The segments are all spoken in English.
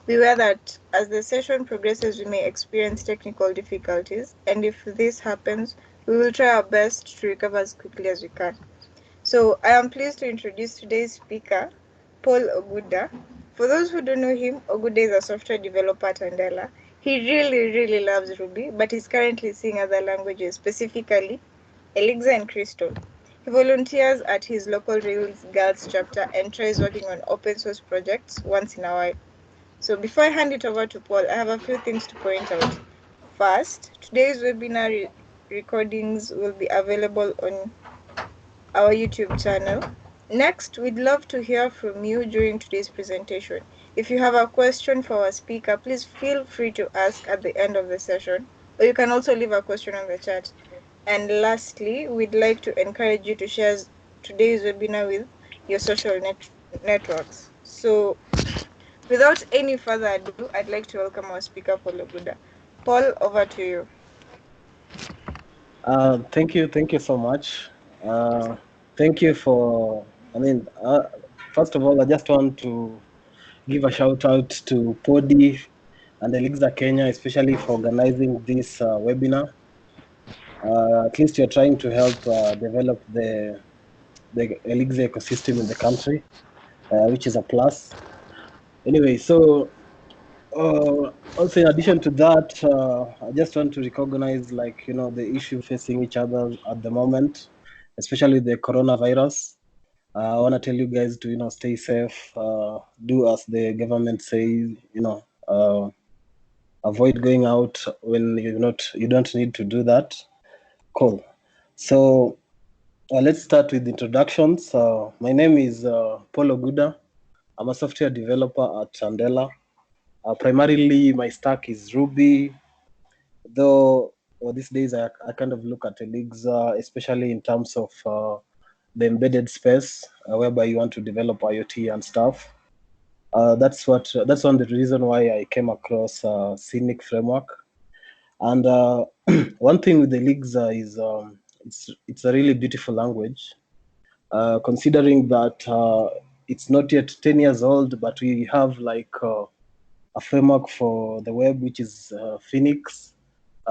Beware that as the session progresses, we may experience technical difficulties, and if this happens, we will try our best to recover as quickly as we can. So, I am pleased to introduce today's speaker, Paul Oguda. For those who don't know him, Oguda is a software developer at Andela. He really loves Ruby, but is currently seeing other languages, specifically Elixir and Crystal. He volunteers at his local Rails Girls chapter and tries working on open source projects once in a while. So before I hand it over to Paul, I have a few things to point out. First, today's webinar recordings will be available on our YouTube channel. Next, we'd love to hear from you during today's presentation. If you have a question for our speaker, please feel free to ask at the end of the session, or you can also leave a question on the chat. And lastly, we'd like to encourage you to share today's webinar with your social networks. So without any further ado, I'd like to welcome our speaker, Paul Oguda. Paul, over to you. Thank you so much. Thank you for, first of all, I just want to give a shout out to Podi and Elixir Kenya, especially for organizing this webinar. At least you're trying to help develop the Elixir ecosystem in the country, which is a plus. Anyway, so also in addition to that, I just want to recognize, like, the issue facing each other at the moment, especially the coronavirus. I want to tell you guys to, stay safe, do as the government says, avoid going out when you don't need to do that. Cool. So let's start with introductions. My name is Paul Oguda. I'm a software developer at Andela. Primarily, my stack is Ruby, though these days I kind of look at Elixir, especially in terms of the embedded space, whereby you want to develop IoT and stuff. That's one of the reason why I came across Scenic framework. And one thing with Elixir is it's a really beautiful language, considering that it's not yet 10 years old, but we have like a framework for the web, which is Phoenix.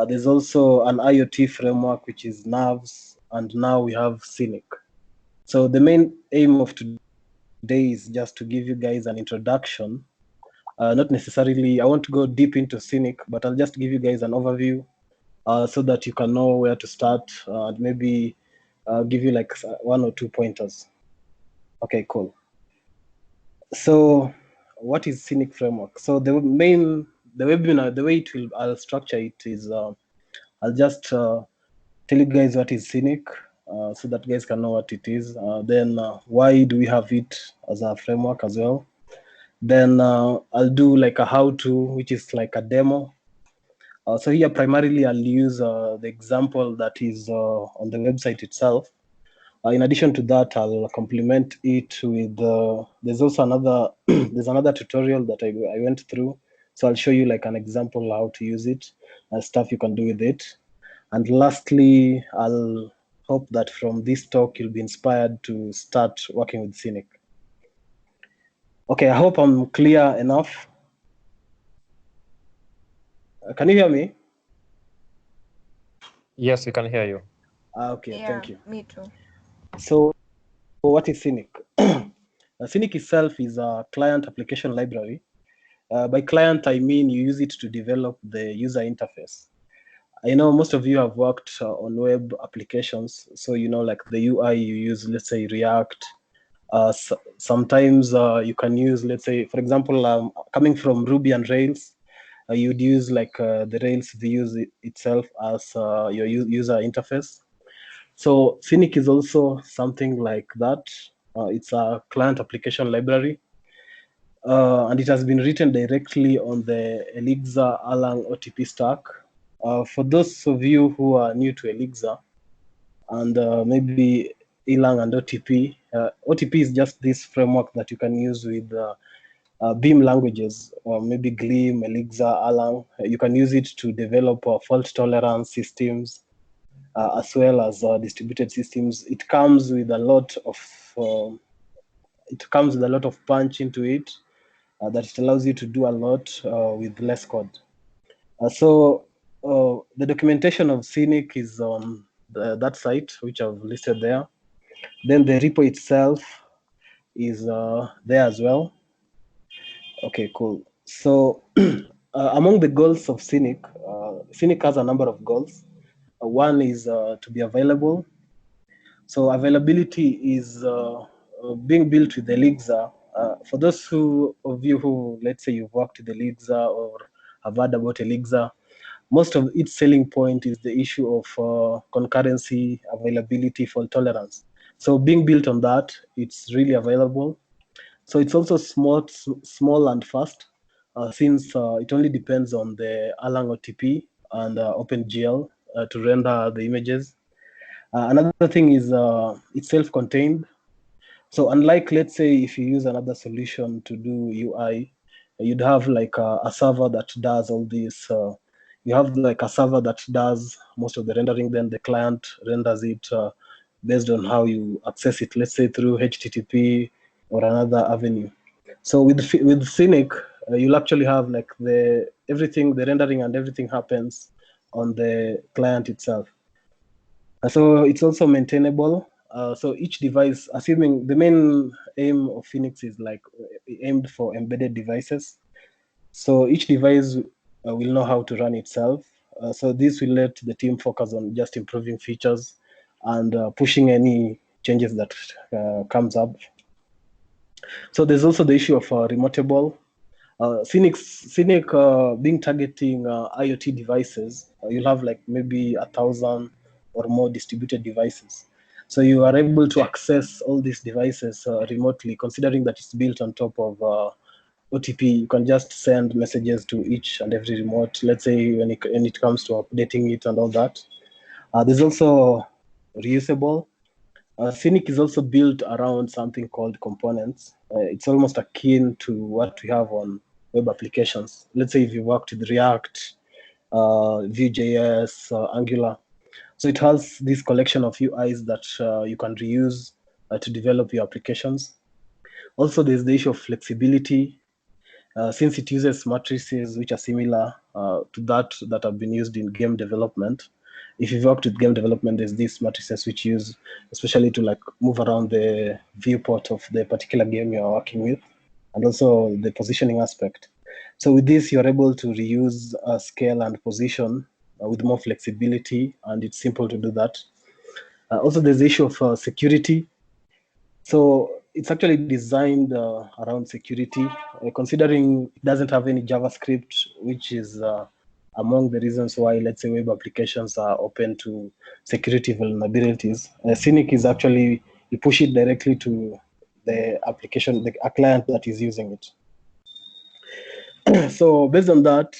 There's also an IoT framework, which is Nerves, and now we have Scenic. So the main aim of today is just to give you guys an introduction. Not necessarily, I won't go deep into Scenic, but I'll just give you guys an overview so that you can know where to start and maybe give you like one or two pointers. Okay, cool. So what is Scenic framework? So the webinar, the way I'll structure it is I'll just tell you guys what is Scenic, so that guys can know what it is. Then why do we have it as a framework as well? Then I'll do like a how-to, which is like a demo. So here primarily I'll use the example that is on the website itself. In addition to that, I'll complement it with there's also another there's another tutorial that I went through. So I'll show you like an example how to use it, stuff you can do with it. And lastly, I'll hope that from this talk you'll be inspired to start working with Scenic. Okay, I hope I'm clear enough. Can you hear me? Yes, we can hear you. Okay, yeah, thank you. Me too. So what is Scenic? Scenic itself is a client application library. By client, I mean you use it to develop the user interface. I know most of you have worked on web applications, so like the UI you use, let's say React. Sometimes you can use, let's say, for example, coming from Ruby and Rails, you'd use like the Rails views itself as your user interface. So Scenic is also something like that. It's a client application library. And it has been written directly on the Elixir Erlang OTP stack. For those of you who are new to Elixir and maybe Erlang and OTP, OTP is just this framework that you can use with Beam languages, or maybe Gleam, Elixir, Erlang. You can use it to develop fault tolerance systems, as well as distributed systems. It comes with a lot of punch into it. that it allows you to do a lot with less code. So the documentation of Scenic is on that site, which I've listed there. Then the repo itself is there as well. Okay, cool. So among the goals of Scenic, Scenic has a number of goals. One is to be available. So availability is being built with Elixir. For those of you who, let's say, you've worked with Elixir or have heard about Elixir, most of its selling point is the issue of concurrency, availability, fault tolerance. So being built on that, it's really available. So it's also small and fast, since it only depends on the Erlang OTP and OpenGL to render the images. Another thing is it's self-contained. So unlike, let's say, if you use another solution to do UI, you'd have like a server that does all this. You have like a server that does most of the rendering, then the client renders it based on how you access it, let's say through HTTP or another avenue. So with Scenic, you'll actually have like the rendering and everything happens on the client itself. So it's also maintainable. So each device, assuming the main aim of Phoenix is like aimed for embedded devices. So each device will know how to run itself. So this will let the team focus on just improving features and pushing any changes that comes up. So there's also the issue of remotable. Scenic being targeting IoT devices, you'll have like maybe 1,000 or more distributed devices. So you are able to access all these devices remotely, considering that it's built on top of OTP. You can just send messages to each and every remote, let's say when it comes to updating it and all that. There's also reusable. Scenic is also built around something called components. It's almost akin to what we have on web applications. Let's say if you worked with React, Vue.js, Angular. So it has this collection of UIs that you can reuse to develop your applications. Also, there's the issue of flexibility. Since it uses matrices which are similar to that have been used in game development. If you've worked with game development, there's these matrices which use especially to like move around the viewport of the particular game you're working with, and also the positioning aspect. So with this, you're able to reuse scale and position with more flexibility, and it's simple to do that. Also, there's the issue of security. So it's actually designed around security, considering it doesn't have any JavaScript, which is among the reasons why, let's say, web applications are open to security vulnerabilities. Scenic is actually, you push it directly to the application, a client that is using it. So based on that,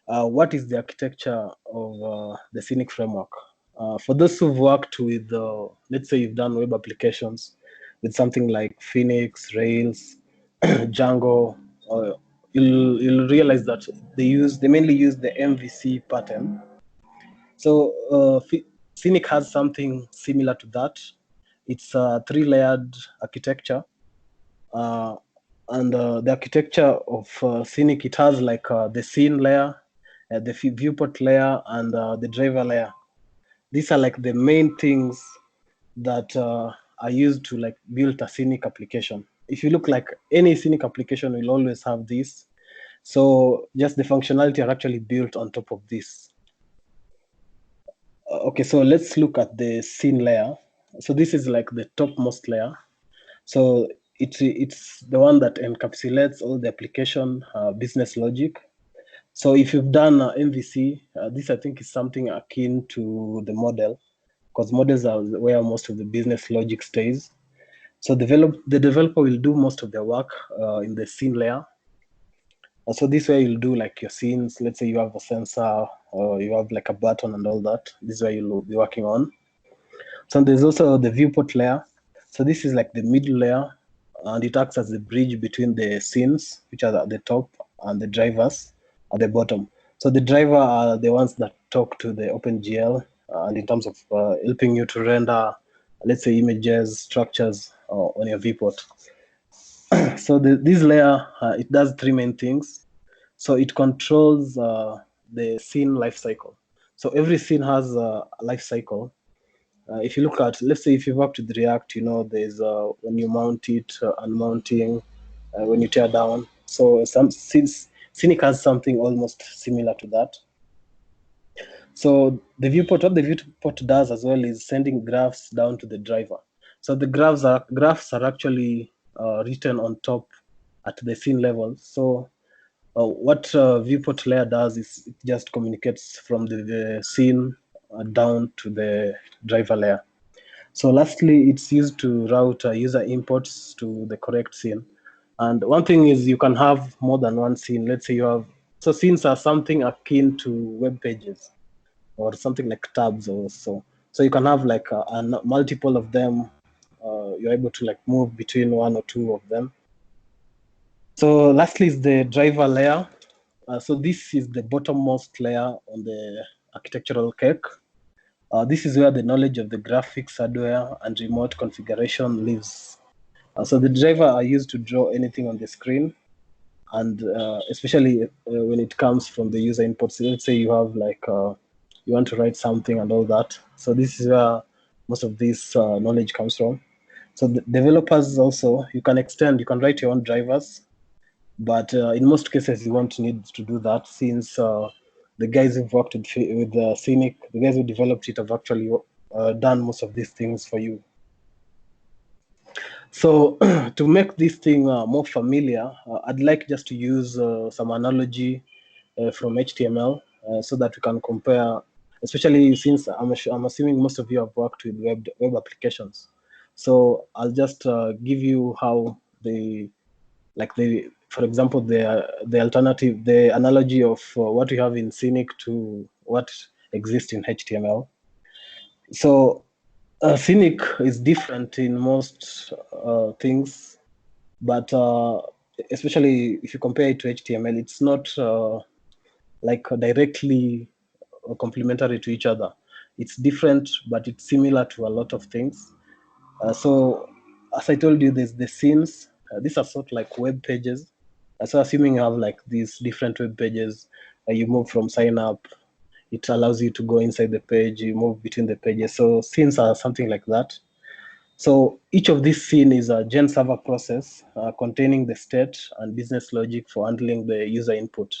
what is the architecture of the Scenic framework? For those who've worked with, let's say you've done web applications with something like Phoenix, Rails, Django, you'll realize that they mainly use the MVC pattern. So Scenic has something similar to that. It's a 3-layered architecture. And the architecture of Scenic, it has like the scene layer, the viewport layer, and the driver layer. These are like the main things that are used to like build a Scenic application. If you look like any Scenic application will always have this. So just the functionality are actually built on top of this. Okay, so let's look at the scene layer. So this is like the topmost layer. So it's the one that encapsulates all the application business logic. So if you've done MVC, this I think is something akin to the model, because models are where most of the business logic stays. So the developer will do most of their work in the scene layer. So this way you'll do like your scenes. Let's say you have a sensor or you have like a button and all that. This is where you'll be working on. So there's also the viewport layer. So this is like the middle layer, and it acts as the bridge between the scenes, which are at the top, and the drivers at the bottom. So the driver are the ones that talk to the OpenGL, and in terms of helping you to render, let's say, images, structures on your viewport. So this layer, it does three main things. So it controls the scene life cycle. So every scene has a life cycle. If you look at, let's say, if you've worked with React, there's when you mount it, unmounting, when you tear down. So since Scenic has something almost similar to that. So what the viewport does as well is sending graphs down to the driver. So the graphs are actually written on top at the scene level. So what viewport layer does is it just communicates from the scene down to the driver layer. So lastly, it's used to route user imports to the correct scene. And one thing is you can have more than one scene. Let's say so scenes are something akin to web pages or something like tabs or so. So you can have like a multiple of them. You're able to like move between one or two of them. So lastly is the driver layer. So this is the bottommost layer on the architectural cake. This is where the knowledge of the graphics, hardware, and remote configuration lives. So the driver are used to draw anything on the screen, and especially when it comes from the user inputs. Let's say you have like you want to write something and all that. So this is where most of this knowledge comes from. So the developers also, you can write your own drivers, but in most cases you won't need to do that, since the guys who've worked with Scenic, the guys who developed it have actually done most of these things for you. So to make this thing more familiar, I'd like just to use some analogy from HTML so that we can compare, especially since I'm assuming most of you have worked with web applications. So I'll just give you how for example, the analogy of what we have in Scenic to what exists in HTML. So Scenic is different in most things, but especially if you compare it to HTML, it's not like directly complementary to each other. It's different, but it's similar to a lot of things. So as I told you, there's the scenes. These are sort of like web pages. So assuming you have like these different web pages, you move from sign up, it allows you to go inside the page, you move between the pages. So scenes are something like that. So each of these scene is a gen server process containing the state and business logic for handling the user input.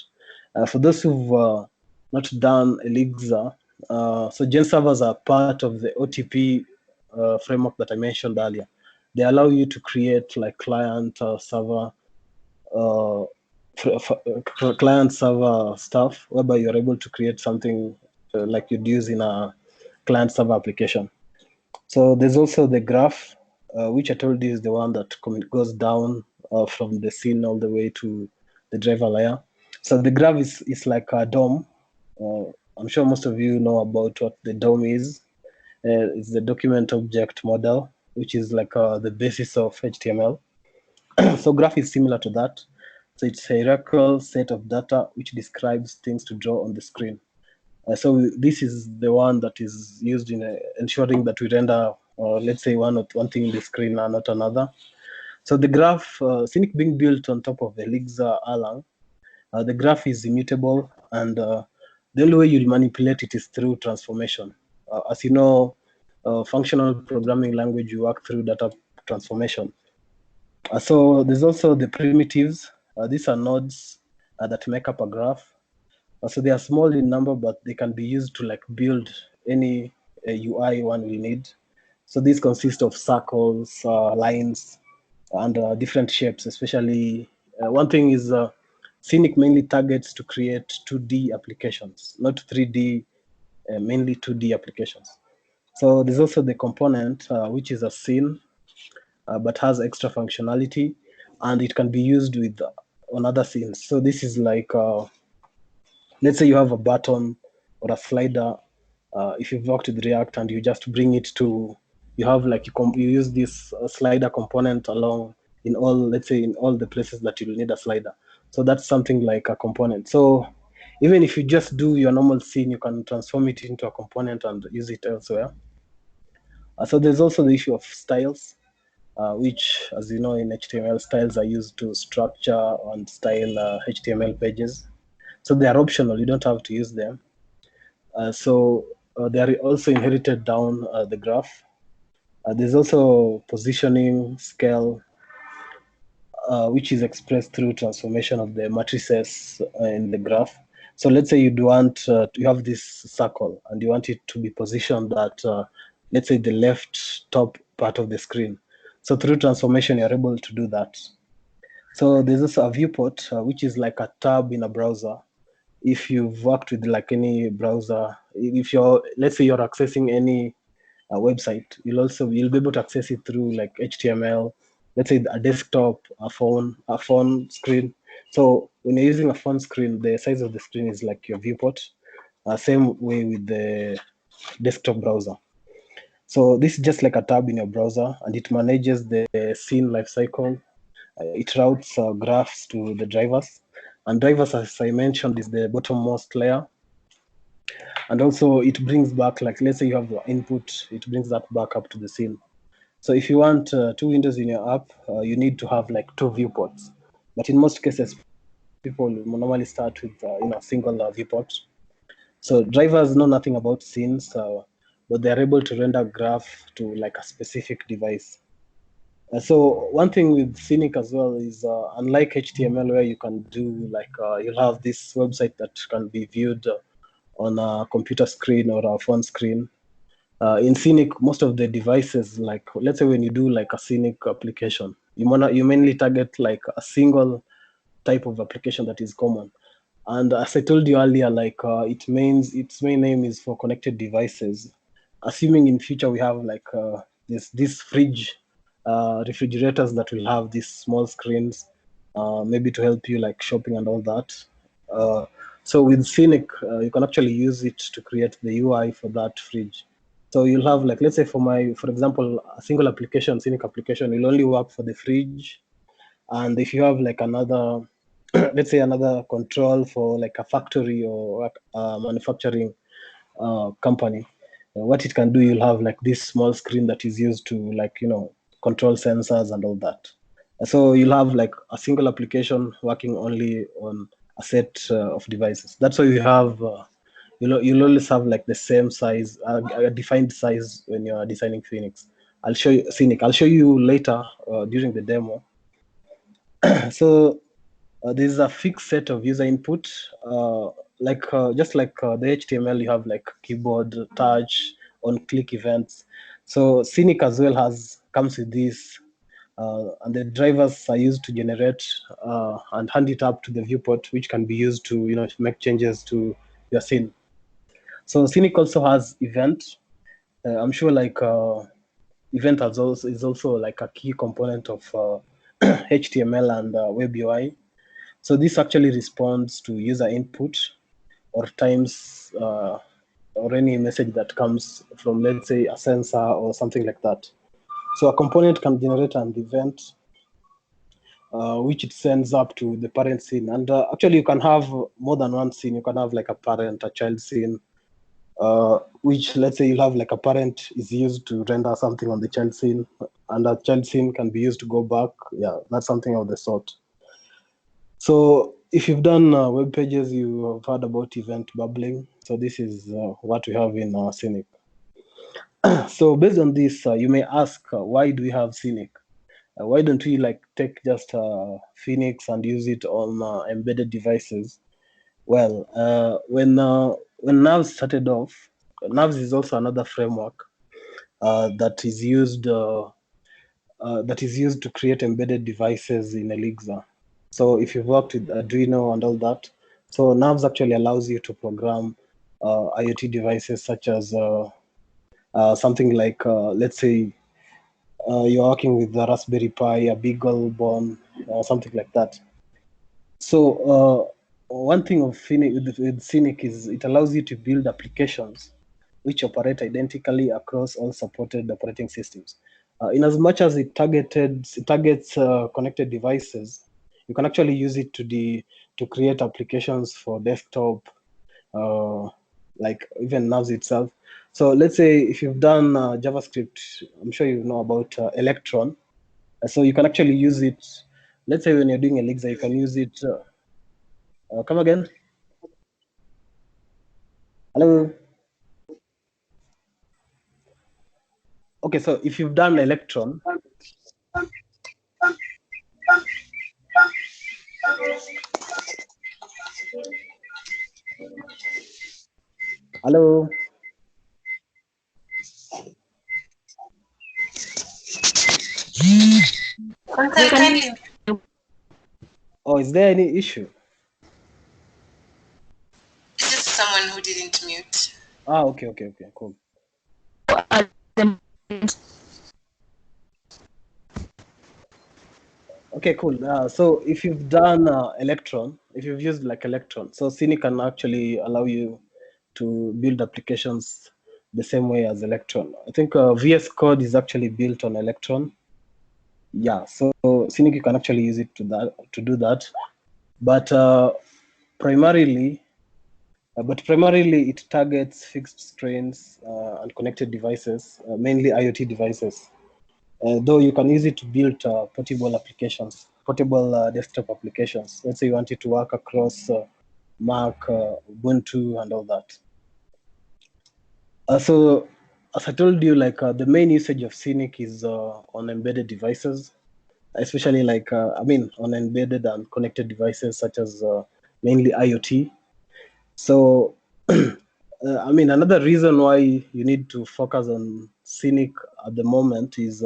For those who've not done Elixir, so gen servers are part of the OTP framework that I mentioned earlier. They allow you to create like uh, client server stuff, whereby you're able to create something like you'd use in a client server application. So there's also the graph, which I told you is the one that goes down from the scene all the way to the driver layer. So the graph is like a DOM. I'm sure most of you know about what the DOM is. It's the document object model, which is like the basis of HTML. So graph is similar to that. So it's a hierarchical set of data which describes things to draw on the screen. So this is the one that is used in ensuring that we render, let's say, one thing in the screen and not another. So the graph, Scenic being built on top of Elixir Erlang, the graph is immutable, and the only way you manipulate it is through transformation. As you know, functional programming language, you work through data transformation. So there's also the primitives. These are nodes that make up a graph. So they are small in number, but they can be used to like build any UI one we need. So these consist of circles, lines, and different shapes. Especially one thing is Scenic mainly targets to create 2D applications, not 3D, mainly 2D applications. So there's also the component, which is a scene, but has extra functionality, and it can be used with on other scenes. So this is like let's say you have a button or a slider. If you've worked with React and you just bring it to, you have like you use this slider component along in all, let's say in all the places that you'll need a slider. So that's something like a component. So even if you just do your normal scene, you can transform it into a component and use it elsewhere. So there's also the issue of styles. which, as you know, in HTML, styles are used to structure and style HTML pages. So they are optional, you don't have to use them. They are also inherited down the graph. There's also positioning, scale, which is expressed through transformation of the matrices in the graph. So let's say you have this circle and you want it to be positioned at, let's say, the left top part of the screen. So through transformation, you're able to do that. So there's also a viewport, which is like a tab in a browser. If you've worked with like any browser, if you're, let's say you're accessing any website, you'll be able to access it through like HTML, let's say a desktop, a phone screen. So when you're using a phone screen, the size of the screen is like your viewport. Same way with the desktop browser. So this is just like a tab in your browser, and it manages the scene lifecycle. It routes graphs to the drivers, and drivers, as I mentioned, is the bottommost layer. And also it brings back, like, let's say you have the input, it brings that back up to the scene. So if you want two windows in your app, you need to have like two viewports. But in most cases, people normally start with a single viewport. So drivers know nothing about scenes, but they're able to render graph to like a specific device. So one thing with Scenic as well is, unlike HTML, where you can do like, you'll have this website that can be viewed on a computer screen or a phone screen. In Scenic, most of the devices, like let's say when you do like a Scenic application, you mainly target like a single type of application that is common. And as I told you earlier, like it means its main name is for connected devices. Assuming in future we have like this fridge, refrigerators that will have these small screens, maybe to help you like shopping and all that. Uh, so with Scenic, you can actually use it to create the UI for that fridge. So you'll have like, let's say for example, a single application, Scenic application, will only work for the fridge. And if you have like another, let's say another control for like a factory or a manufacturing company, what it can do, you'll have like this small screen that is used to like, control sensors and all that. So you'll have like a single application working only on a set of devices. That's why you have, you'll always have like the same size, a defined size when you're designing Phoenix. I'll show you Scenic. I'll show you later during the demo. So there's a fixed set of user input, just like the HTML, you have like keyboard, touch, on-click events. So Scenic as well comes with this, and the drivers are used to generate and hand it up to the viewport, which can be used to make changes to your scene. So Scenic also has event. I'm sure like event is also like a key component of HTML and web UI. So this actually responds to user input or times or any message that comes from, let's say, a sensor or something like that. So a component can generate an event which it sends up to the parent scene. And actually, you can have more than one scene. You can have like a parent, a child scene, which, let's say, you'll have like a parent is used to render something on the child scene, and a child scene can be used to go back. Yeah, that's something of the sort. So if you've done web pages, you have heard about event bubbling. So this is what we have in Scenic. So based on this, you may ask, why do we have Scenic? Why don't we like take just Phoenix and use it on embedded devices? Well, when Navs started off, Navs is also another framework that is used to create embedded devices in Elixir. So if you've worked with Arduino and all that, so Navs actually allows you to program IoT devices such as something like, let's say, you're working with the Raspberry Pi, a Beagle Born, something like that. So one thing with Scenic is it allows you to build applications which operate identically across all supported operating systems. In as much as it targets connected devices, you can actually use it to create applications for desktop, uh, like even NAS itself. So let's say if you've done JavaScript, I'm sure you know about Electron. So you can actually use it. Let's say when you're doing Elixir, you can use it. Come again. Hello. Okay, so if you've done Electron, hello. Oh, is there any issue? It's just someone who didn't mute. Okay, cool. Okay, cool. So if you've done Electron, if you've used like Electron, so Scenic can actually allow you to build applications the same way as Electron. I think VS Code is actually built on Electron. Yeah, so Scenic you can actually use it to do that, but primarily it targets fixed strains and connected devices, mainly IoT devices. Though you can use it to build portable applications, portable desktop applications. Let's say you want it to work across Mac, Ubuntu, and all that. So, as I told you, like the main usage of Scenic is on embedded devices, especially like on embedded and connected devices such as mainly IoT. So, another reason why you need to focus on Scenic at the moment is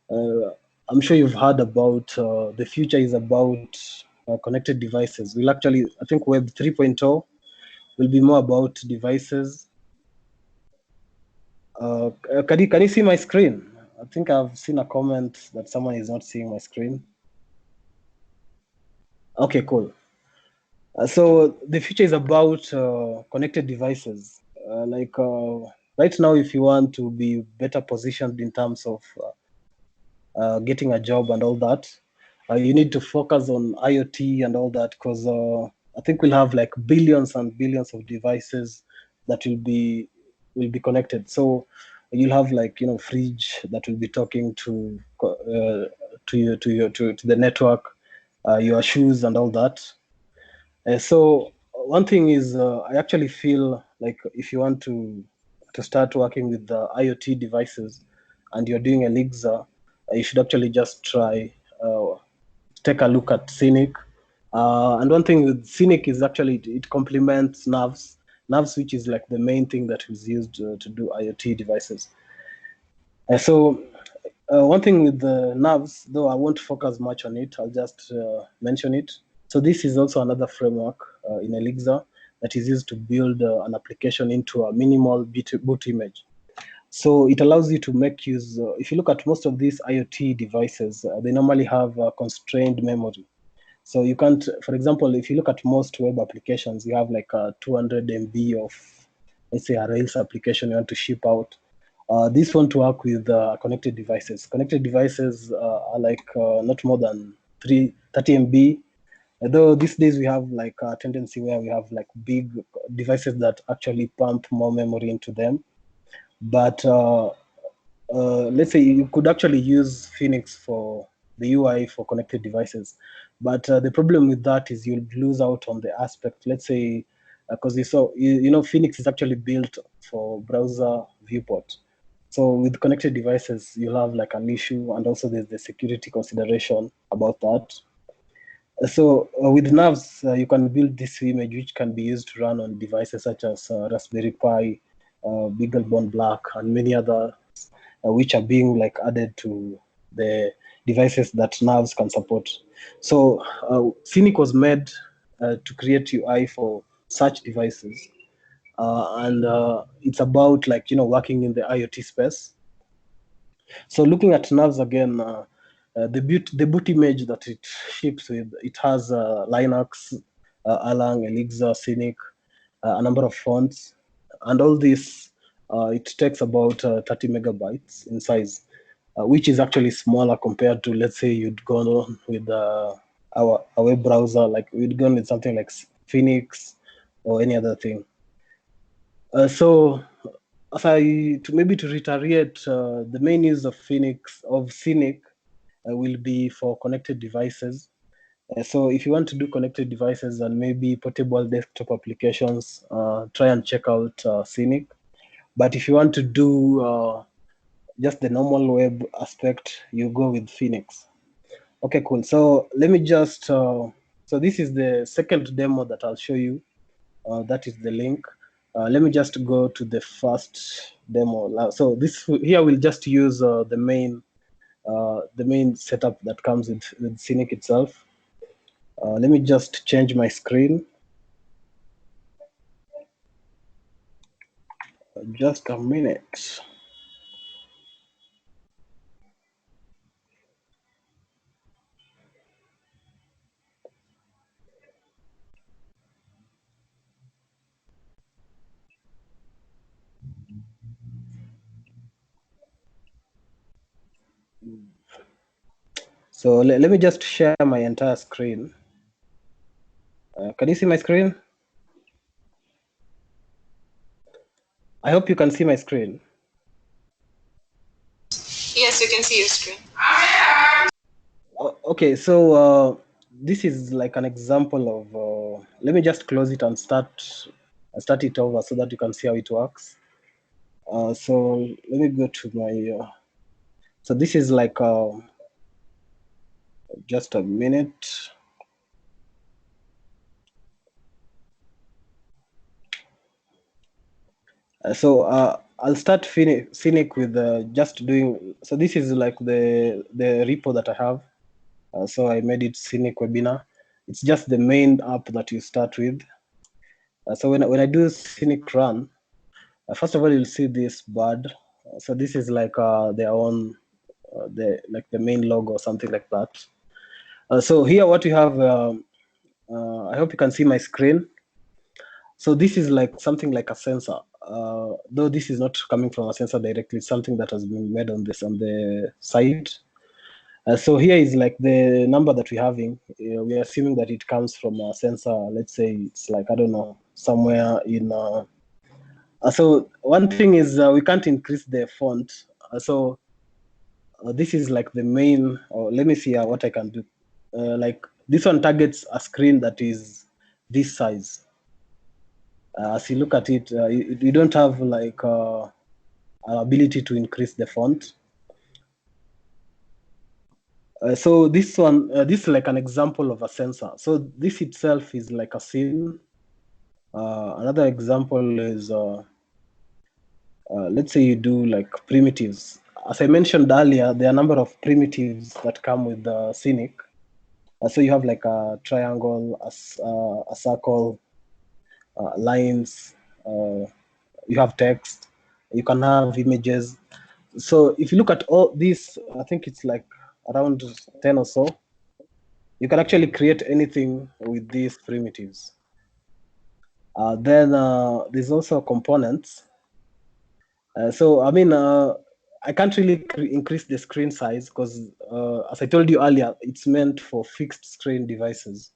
I'm sure you've heard about the future is about connected devices. We'll actually, I think Web 3.0 will be more about devices. Can you see my screen? I think I've seen a comment that someone is not seeing my screen. Okay, cool. So the future is about connected devices. Right now, if you want to be better positioned in terms of getting a job and all that, you need to focus on IoT and all that, because I think we'll have like billions and billions of devices that will be connected. So you'll have like fridge that will be talking to the network, your shoes and all that. So one thing is, I actually feel like if you want to start working with the IoT devices and you're doing Elixir, you should actually just try take a look at Scenic. And one thing with Scenic is actually it complements Nerves, which is like the main thing that is used to do IoT devices. So one thing with the Nerves, though I won't focus much on it, I'll just mention it. So this is also another framework in Elixir that is used to build an application into a minimal boot image. So it allows you to make use, if you look at most of these IoT devices, they normally have constrained memory. So you can't, for example, if you look at most web applications, you have like 200 MB of, let's say, a Rails application you want to ship out. This won't work with connected devices. Connected devices are like not more than 30 MB. Although these days we have like a tendency where we have like big devices that actually pump more memory into them. But let's say you could actually use Phoenix for the UI for connected devices. But the problem with that is you'll lose out on the aspect. Let's say, because Phoenix is actually built for browser viewport. So with connected devices, you'll have like an issue, and also there's the security consideration about that. So with Nerves, you can build this image which can be used to run on devices such as Raspberry Pi, BeagleBone Black, and many others, which are being like added to the devices that Nerves can support. So Scenic was made to create UI for such devices, and it's about like working in the IoT space. So looking at Nerves again, the boot image that it ships with, it has Linux, Erlang, Elixir, Scenic, a number of fonts, and all this, it takes about 30 megabytes in size, which is actually smaller compared to, let's say, you'd gone with a web browser, like you'd gone with something like Phoenix or any other thing. So to reiterate, the main use of Scenic will be for connected devices. So if you want to do connected devices and maybe portable desktop applications, try and check out Scenic. But if you want to do just the normal web aspect, you go with Phoenix. Okay, cool. So let me just, so this is the second demo that I'll show you. That is the link. Let me just go to the first demo now. So this here we'll just use the main setup that comes with Scenic itself. Let me just change my screen. Just a minute. So let me just share my entire screen. Can you see my screen? I hope you can see my screen. Yes, we can see your screen. Okay, so this is like an example of, let me just close it and start it over so that you can see how it works. So let me go to my, so this is like, just a minute. So I'll start Scenic with just doing, so this is like the repo that I have. So I made it Scenic Webinar. It's just the main app that you start with. So when I do Scenic run, first of all, you'll see this bird. So this is like their own, the main logo or something like that. So here what you have, I hope you can see my screen. So this is like something like a sensor. Though this is not coming from a sensor directly, it's something that has been made on the side. So here is like the number that we're having. We're assuming that it comes from a sensor. Let's say it's like, I don't know, somewhere in. So one thing is we can't increase the font. So this is like the main. Let me see what I can do. Like this one targets a screen that is this size. As you look at it, you don't have like ability to increase the font. So this one, this is like an example of a sensor. So this itself is like a scene. Another example is, let's say you do like primitives. As I mentioned earlier, there are a number of primitives that come with the Scenic. So you have like a triangle, a circle, lines, you have text, you can have images. So if you look at all these, I think it's like around 10 or so, you can actually create anything with these primitives. Then there's also components. So I mean, I can't really increase the screen size because, as I told you earlier, it's meant for fixed screen devices.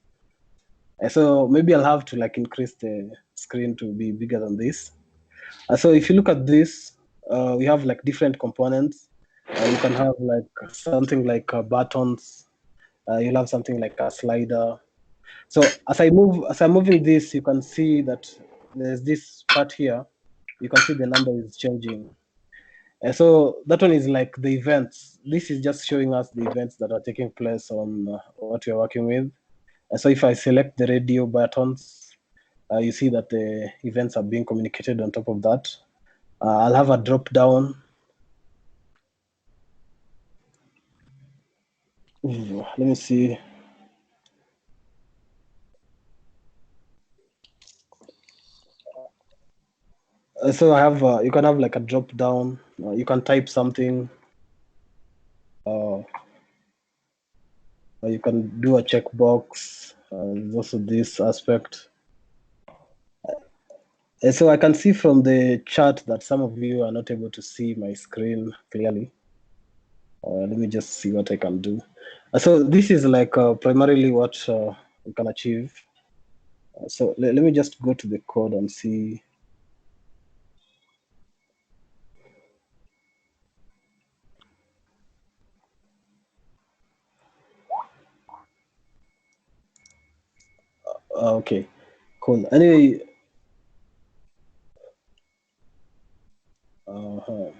So maybe I'll have to like increase the screen to be bigger than this. So if you look at this, we have like different components. You can have like something like buttons. You'll have something like a slider. So as I'm moving this, you can see that there's this part here. You can see the number is changing. So that one is like the events. This is just showing us the events that are taking place on what we're working with. So if I select the radio buttons, you see that the events are being communicated on top of that. I'll have a drop down. Let me see. So I have, you can have like a drop down. You can type something. You can do a checkbox. There's also this aspect. So I can see from the chat that some of you are not able to see my screen clearly. Let me just see what I can do. So this is like primarily what we can achieve. So let me just go to the code and see. Okay, cool. Anyway, uh-huh.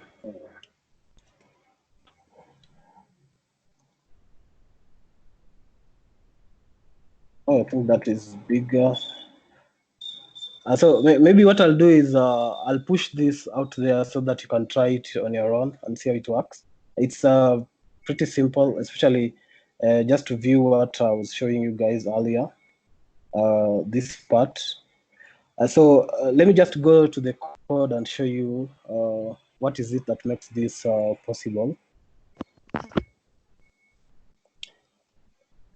Oh, I think that is bigger. So maybe what I'll do is I'll push this out there so that you can try it on your own and see how it works. It's pretty simple, especially just to view what I was showing you guys earlier, this part. So let me just go to the code and show you what is it that makes this possible.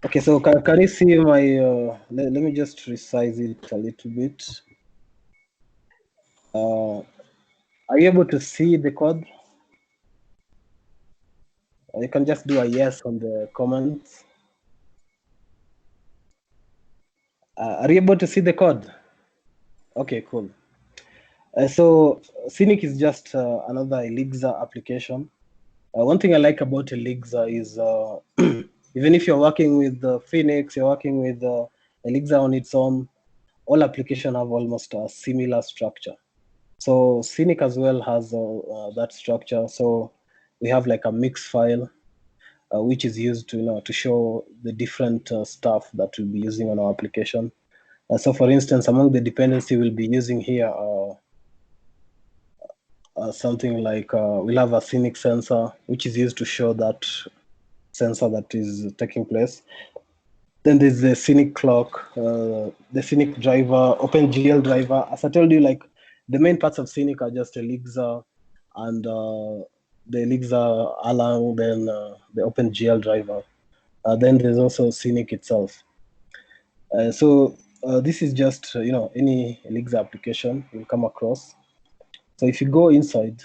Okay, so can you see my, let me just resize it a little bit. Are you able to see the code? You can just do a yes on the comments. Are you able to see the code? Okay, cool. So Scenic is just another Elixir application. One thing I like about Elixir is even if you're working with Phoenix, you're working with Elixir on its own, all applications have almost a similar structure. So Scenic as well has that structure. So we have like a mix file, which is used to to show the different stuff that we'll be using on our application. So for instance, among the dependency we'll be using here something like we'll have a Scenic sensor, which is used to show that sensor that is taking place. Then there's the Scenic clock, the Scenic driver, OpenGL driver. As I told you, like the main parts of Scenic are just Elixir and the Elixir alarm, then the OpenGL driver. Then there's also Scenic itself. So this is just any Elixir application you'll come across. So if you go inside,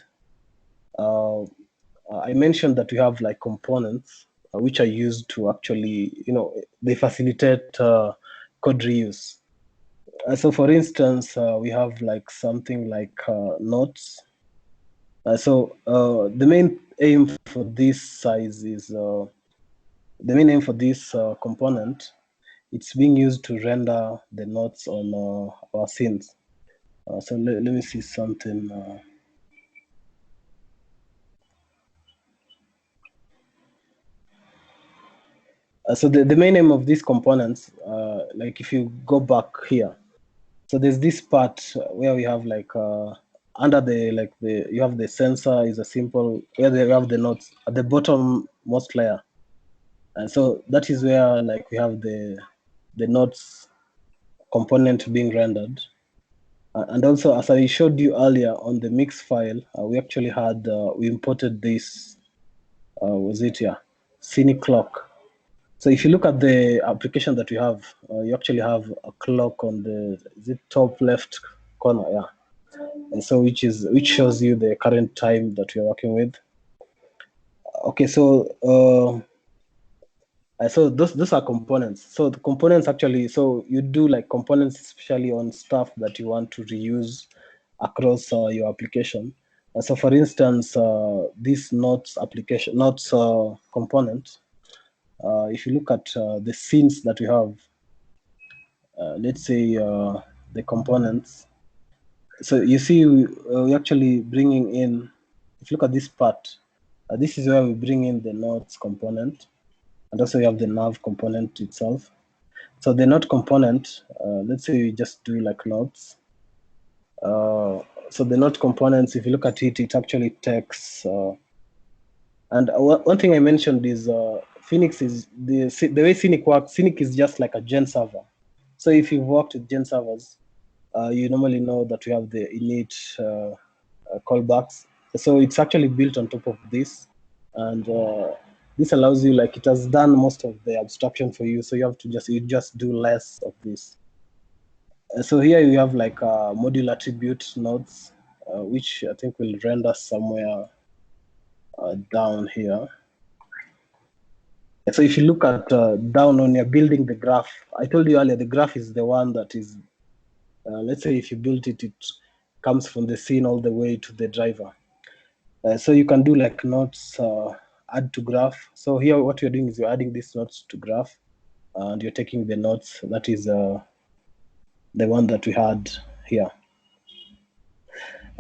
I mentioned that we have like components which are used to actually, they facilitate code reuse. So for instance, we have like something like notes. So the main aim for this size is the main aim for this component. It's being used to render the notes on our scenes. So let me see something. So the main aim of these components, like if you go back here, so there's this part where we have like under the you have the sensor is a simple where they have the notes at the bottom most layer, and so that is where like we have the notes component being rendered. And also, as I showed you earlier on the mix file, we actually had we imported this was it here Scenic clock. So if you look at the application that we have, you actually have a clock on the top left corner, yeah. And so which shows you the current time that you're working with. Okay, so those are components. So the components actually, so you do like components especially on stuff that you want to reuse across your application. So for instance, this notes application, notes component, if you look at the scenes that we have, let's say the components. So you see, we're actually bringing in, if you look at this part, this is where we bring in the nodes component, and also we have the nav component itself. So the node component, let's say we just do like nodes. So the node components, if you look at it, it actually takes, and one thing I mentioned is Phoenix is, the way Scenic works, Scenic is just like a gen server. So if you've worked with gen servers, you normally know that we have the init callbacks. So it's actually built on top of this, and this allows you, like, it has done most of the abstraction for you. So you have to just do less of this. So here you have like module attribute nodes, which I think will render somewhere down here. So if you look at down when you're building the graph, I told you earlier, the graph is the one that is, let's say if you built it, it comes from the scene all the way to the driver. So you can do like nodes, add to graph. So here what you're doing is you're adding these nodes to graph, and you're taking the nodes that is the one that we had here.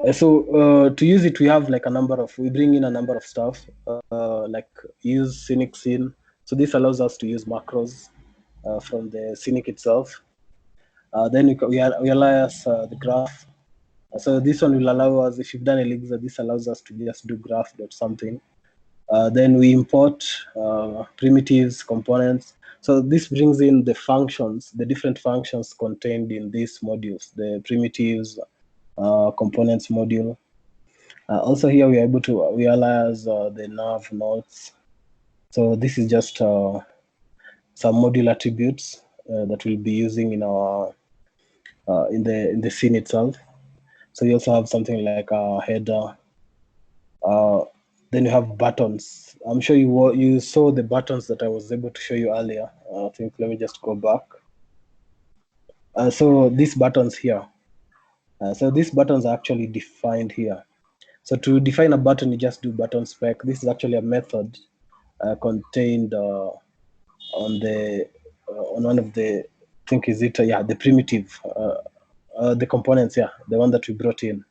To use it, we have like we bring in a number of stuff, like use Scenic scene. So this allows us to use macros from the Scenic itself. Then we alias the graph. So this one will allow us, if you've done Elixir, this allows us to just do graph dot something. Then we import primitives, components. So this brings in the functions, the different functions contained in these modules, the primitives, components module. Also here we are able to realize the nav nodes. So this is just some module attributes that we'll be using in our in the scene itself. So you also have something like a header. Then you have buttons. I'm sure you saw the buttons that I was able to show you earlier. I think let me just go back. So these buttons here. So these buttons are actually defined here. So to define a button, you just do button spec. This is actually a method contained on one of the, I think is it, the primitive, the components, the one that we brought in.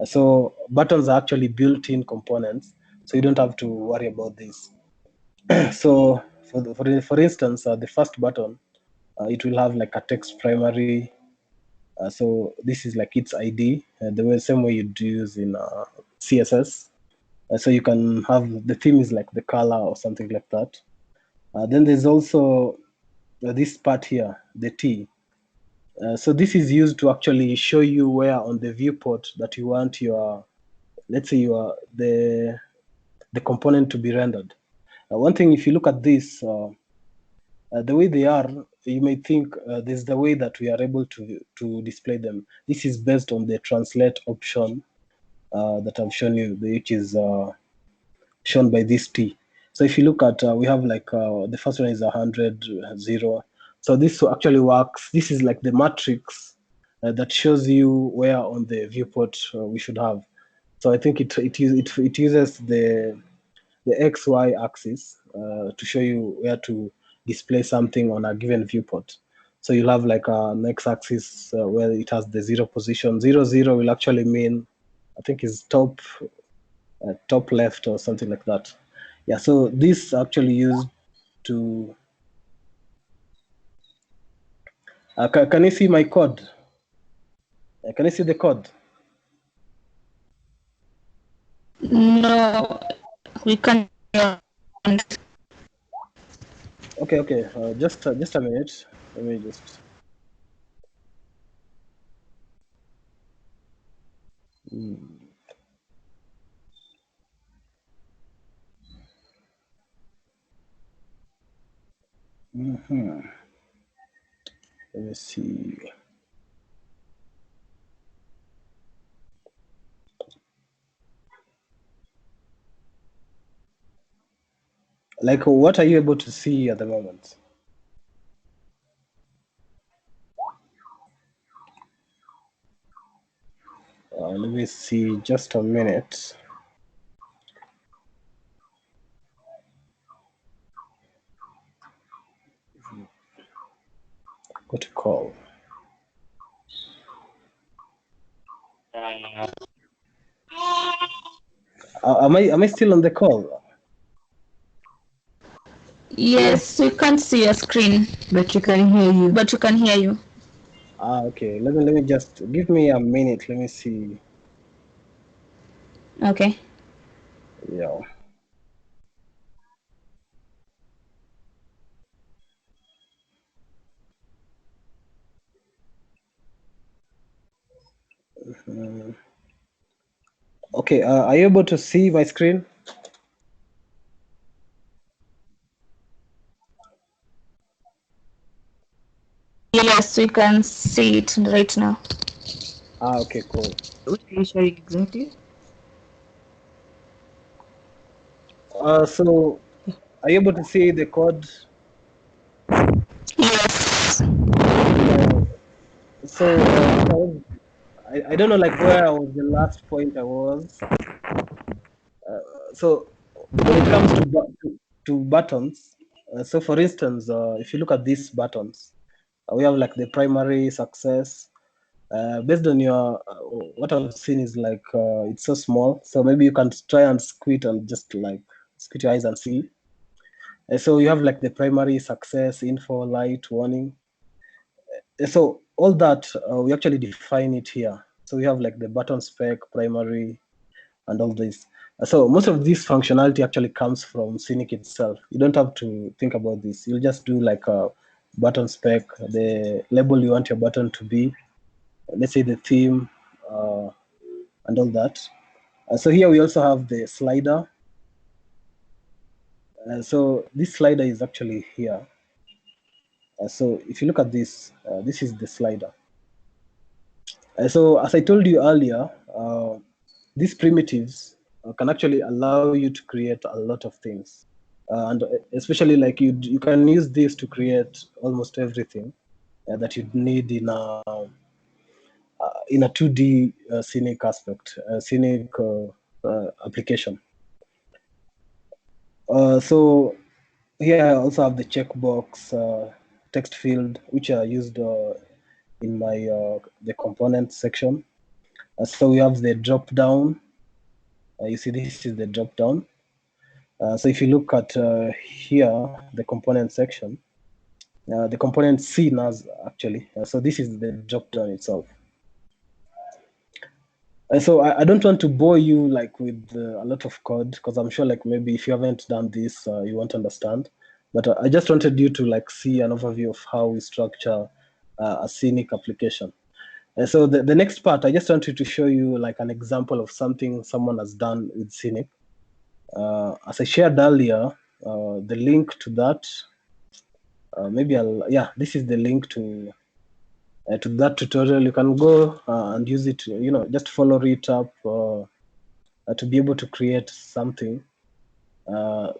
So buttons are actually built-in components, so you don't have to worry about this. So for instance, the first button, it will have like a text primary. So this is like its ID, the same way you'd use in CSS. So you can have the theme is like the color or something like that. Then there's also this part here, the T. So this is used to actually show you where on the viewport that you want your, let's say the component to be rendered. One thing, if you look at this, the way they are, you may think there's the way that we are able to display them. This is based on the translate option that I've shown you, which is shown by this T. So if you look at, we have like the first one is 100, 0. So this actually works. This is like the matrix that shows you where on the viewport we should have. So I think it uses the XY axis to show you where to display something on a given viewport. So you'll have like an x-axis where it has the 0 position. 0, 0 will actually mean, I think is top left or something like that. Yeah, so this actually used to, can you see my code? Can you see the code? No, we can't. Okay. Just a minute. Let me just. Mm-hmm. Let me see. Like, what are you able to see at the moment? Let me see, just a minute. Got a call. Am I still on the call? Yes, we can't see your screen, But you can hear you. but we can hear you. Okay. Let me just give me a minute. Let me see. Okay. Yeah. Okay. Are you able to see my screen? Yes, we can see it right now. Okay. Cool. What are you showing exactly? So are you able to see the code? Yes. So I don't know like where was the last point I was. So when it comes to buttons, so for instance, if you look at these buttons, We have like the primary success. Based on your what I've seen is like it's so small, so maybe you can try and squint and just like squint your eyes and see. So you have like the primary success, info, light, warning. So all that we actually define it here. So we have like the button spec, primary, and all this. So most of this functionality actually comes from Scenic itself. You don't have to think about this. You'll just do like a button spec, the label you want your button to be, let's say the theme, and all that. So here we also have the slider. So this slider is actually here. So if you look at this, this is the slider. So as I told you earlier, these primitives can actually allow you to create a lot of things. And especially like you can use this to create almost everything that you'd need in a 2D Scenic aspect, Scenic application. So here I also have the checkbox text field, which are used in my the component section. So we have the drop down. You see, this is the drop down. So if you look at here, the component section, the component C NAS actually. So this is the drop down itself. So I don't want to bore you like with a lot of code, because I'm sure like maybe if you haven't done this, you won't understand. But I just wanted you to like see an overview of how we structure a Scenic application. And so the next part, I just wanted to show you like an example of something someone has done with Scenic. As I shared earlier, the link to that, this is the link to that tutorial. You can go and use it, just follow it up to be able to create something. I'll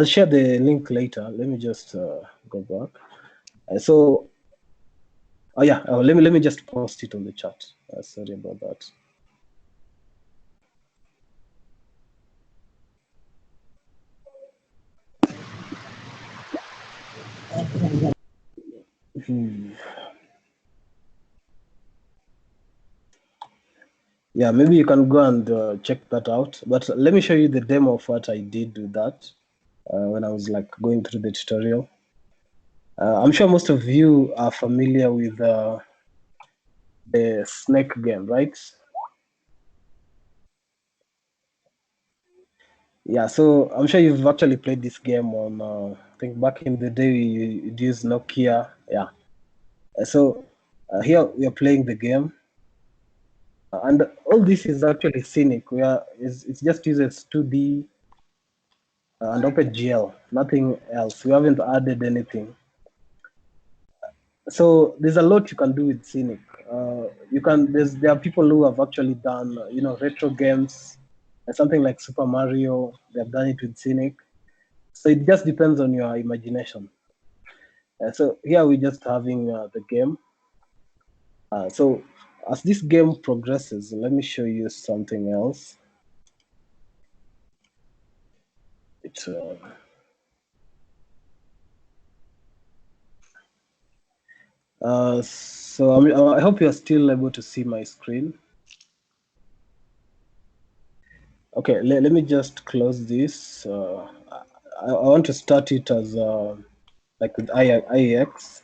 share the link later. Let me just go back. Let me just post it on the chat. Sorry about that. Yeah, maybe you can go and check that out. But let me show you the demo of what I did with that when I was like going through the tutorial. I'm sure most of you are familiar with the snake game, right? Yeah, so I'm sure you've actually played this game on, I think back in the day, you'd use Nokia. Yeah. So here we are playing the game. And all this is actually Scenic. It just uses 2D and OpenGL, nothing else. We haven't added anything. So there's a lot you can do with Scenic. There are people who have actually done, retro games, something like Super Mario. They've done it with Scenic. So it just depends on your imagination. So here we're just having the game. So as this game progresses, let me show you something else. So I hope you're still able to see my screen. Okay, let me just close this. I want to start it as like with IEX.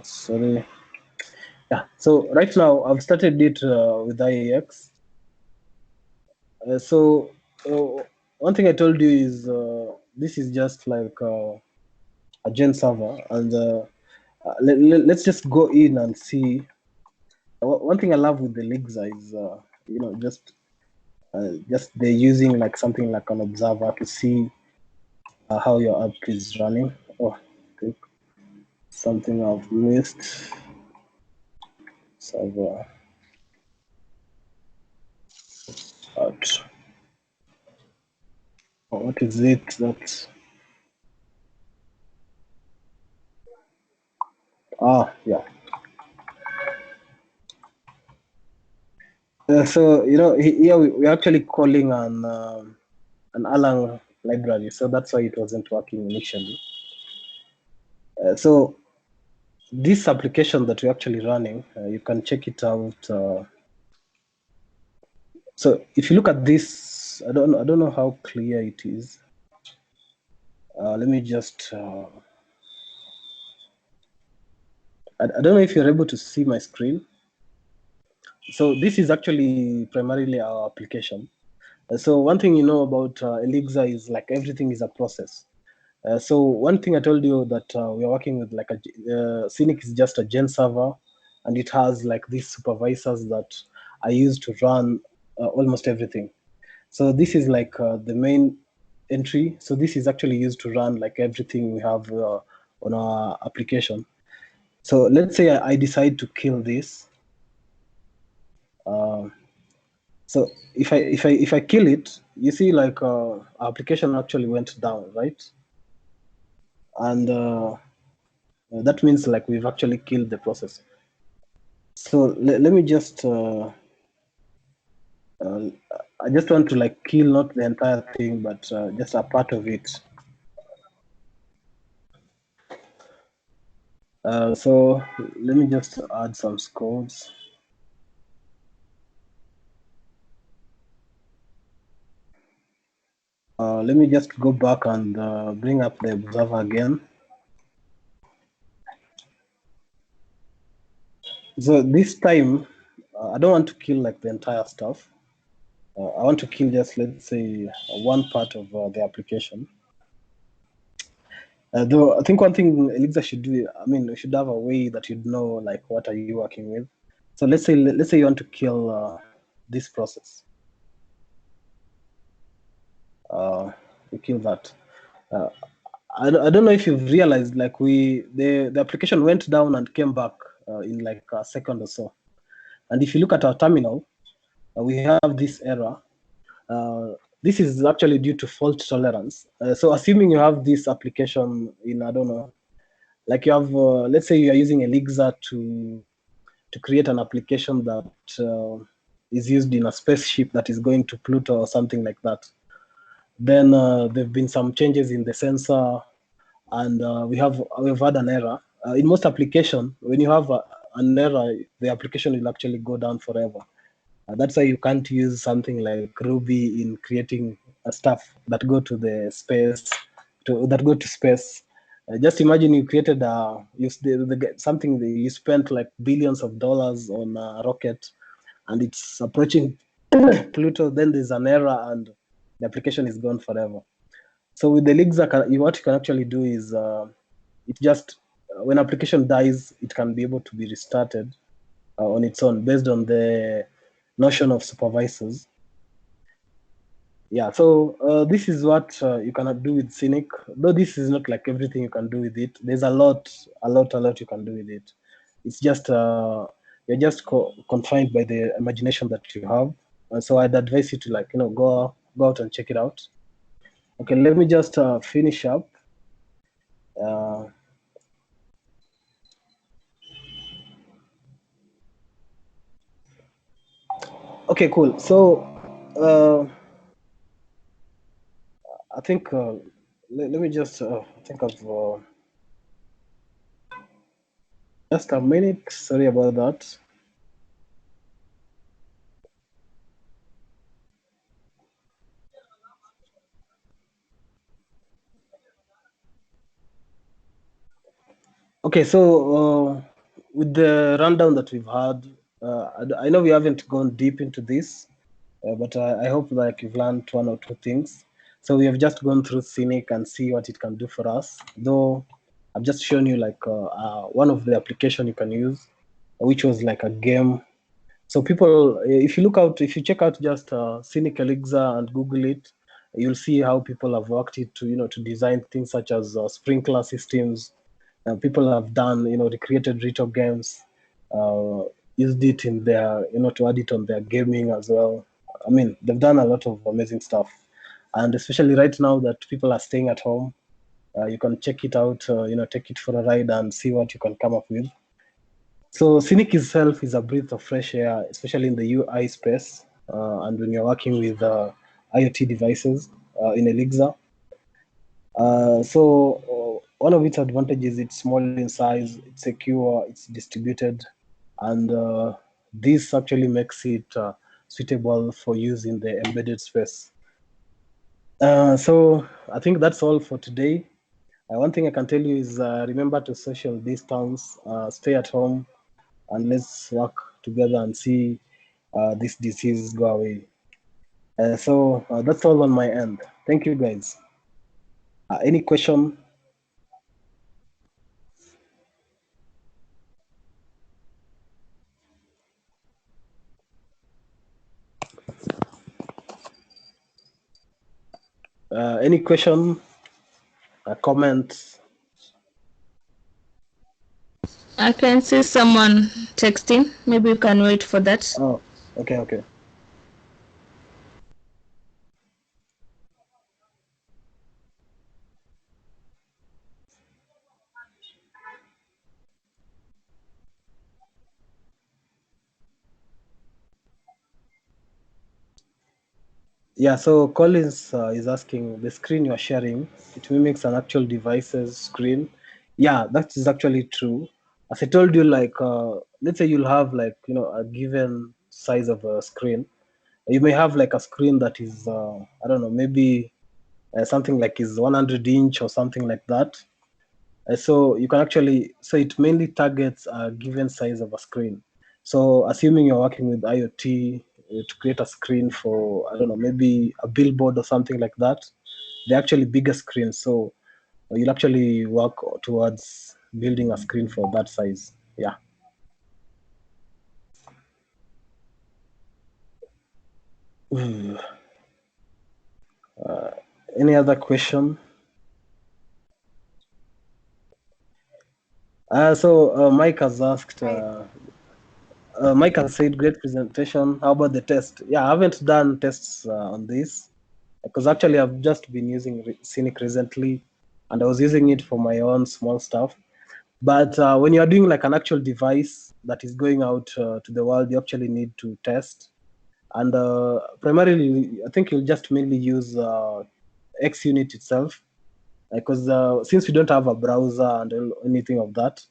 Sorry. Yeah, so right now I've started it with IEX. So one thing I told you is this is just like a gen server, and let's just go in and see. One thing I love with the Elixir is just they're using like something like an observer to see how your app is running. Oh, I think something I've missed. Server out. Oh, what is it? That's yeah. So here we're actually calling an Erlang library, so that's why it wasn't working initially. So this application that we're actually running, you can check it out. So if you look at this, I don't know how clear it is. Let me just. I don't know if you're able to see my screen. So this is actually primarily our application. So one thing you know about Elixir is like everything is a process. So one thing I told you that we are working with like a Scenic is just a gen server, and it has like these supervisors that are used to run almost everything. So this is like the main entry. So this is actually used to run like everything we have on our application. So let's say I decide to kill this. So if I kill it, you see like our application actually went down, right? And that means like we've actually killed the process. So let me just I just want to like kill not the entire thing, but just a part of it. So let me just add some codes. Let me just go back and bring up the observer again. So this time, I don't want to kill like the entire stuff. I want to kill just, let's say, one part of the application. Though I think one thing Elixir should do, I mean, we should have a way that you'd know like what are you working with. So let's say you want to kill this process. We kill that. I don't know if you've realized like the application went down and came back in like a second or so. And if you look at our terminal, we have this error. This is actually due to fault tolerance. So assuming you have this application in, I don't know, like you have, let's say you are using Elixir to create an application that is used in a spaceship that is going to Pluto or something like that. Then there've been some changes in the sensor, and we've had an error. In most application, when you have an error, the application will actually go down forever. That's why you can't use something like Ruby in creating stuff that go to the space, that go to space. Just imagine you created something that you spent like billions of dollars on a rocket, and it's approaching Pluto. Then there's an error, and the application is gone forever. So with the Elixir, what you can actually do is it just when application dies, it can be able to be restarted on its own based on the notion of supervisors. Yeah, so this is what you cannot do with Scenic. Though this is not like everything you can do with it. There's a lot you can do with it. It's just you're just confined by the imagination that you have. So I'd advise you to like go out and check it out. Okay, let me just finish up. Okay, cool. So I think let me just think of just a minute. Sorry about that. Okay, so with the rundown that we've had, I know we haven't gone deep into this, but I hope like you've learned one or two things. So we have just gone through Scenic and see what it can do for us. Though I've just shown you like one of the application you can use, which was like a game. So people, if you check out just Scenic Elixir and Google it, you'll see how people have worked it to design things such as sprinkler systems. People have done, they created retro games, uh, used it in their, to add it on their gaming as well. I mean, they've done a lot of amazing stuff. And especially right now that people are staying at home, you can check it out, take it for a ride and see what you can come up with. So Scenic itself is a breath of fresh air, especially in the UI space, and when you're working with IoT devices. in Elixir. One of its advantages, it's small in size, it's secure, it's distributed, and this actually makes it suitable for use in the embedded space. So I think that's all for today. One thing I can tell you is remember to social distance, stay at home, and let's work together and see this disease go away. That's all on my end. Thank you, guys. Any question? Any question? Comment? I can see someone texting. Maybe you can wait for that. Oh, okay. Yeah, so Collins is asking, the screen you're sharing, it mimics an actual device's screen. Yeah, that is actually true. As I told you, like, let's say you'll have like, a given size of a screen. You may have like a screen that is, I don't know, maybe something like is 100-inch or something like that. So you can actually, so it mainly targets a given size of a screen. So assuming you're working with IoT to create a screen for, I don't know, maybe a billboard or something like that, they're actually bigger screens. So you'll actually work towards building a screen for that size. Yeah. Any other question? Mike has asked, Mike has said, great presentation. How about the test? Yeah, I haven't done tests on this because actually I've just been using Scenic recently, and I was using it for my own small stuff. But when you're doing like an actual device that is going out to the world, you actually need to test. And primarily, I think you'll just mainly use XUnit itself, because since we don't have a browser and anything of that,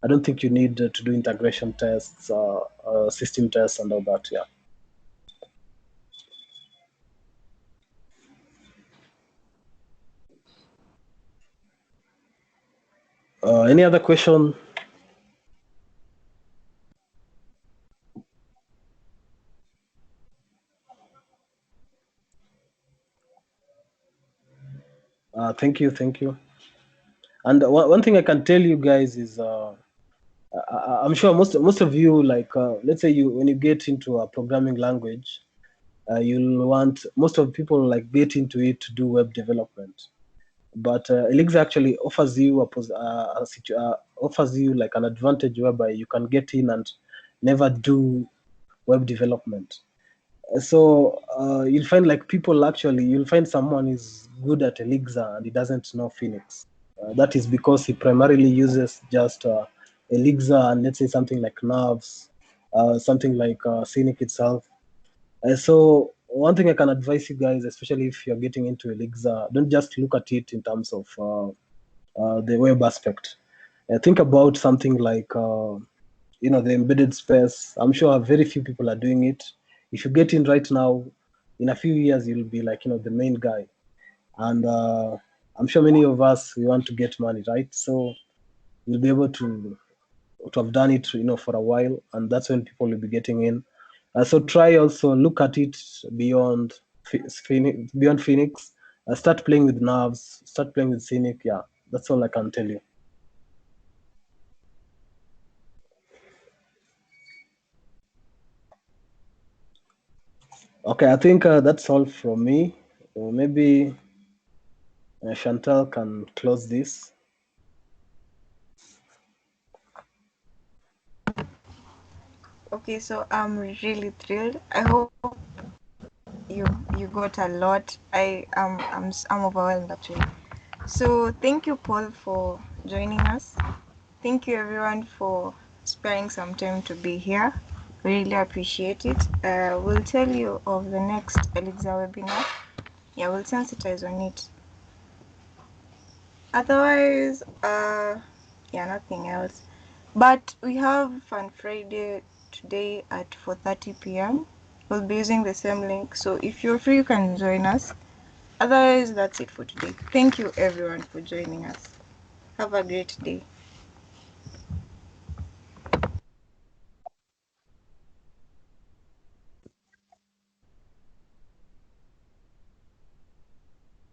I don't think you need to do integration tests, system tests, and all that. Yeah. Any other question? Thank you. And one thing I can tell you guys is, I'm sure most of you, like, let's say when you get into a programming language, you'll want, most of people like get into it to do web development. But Elixir actually offers you offers you like an advantage whereby you can get in and never do web development. So you'll find like people, actually you'll find someone is good at Elixir and he doesn't know Phoenix. That is because he primarily uses just Elixir and, let's say, something like Nerves, something like Scenic itself. So one thing I can advise you guys, especially if you're getting into Elixir, don't just look at it in terms of the web aspect. Think about something like the embedded space. I'm sure very few people are doing it. If you get in right now, in a few years you'll be like the main guy. And I'm sure many of us, we want to get money, right? So you'll be able to have done it for a while, and that's when people will be getting in. So try also look at it beyond Phoenix. Start playing with Nerves, start playing with Scenic. Yeah, that's all I can tell you. Okay, I think that's all from me. Maybe Chantal can close this. Okay, so I'm really thrilled. I hope you got a lot. I'm overwhelmed actually. So thank you, Paul, for joining us. Thank you everyone for sparing some time to be here. Really appreciate it. We'll tell you of the next Elixir webinar Yeah, we'll sensitize on it. Otherwise, yeah, nothing else. But we have Fun Friday today at 4:30 p.m. We'll be using the same link, so if you're free, you can join us. Otherwise, that's it for today. Thank you everyone for joining us. Have a great day.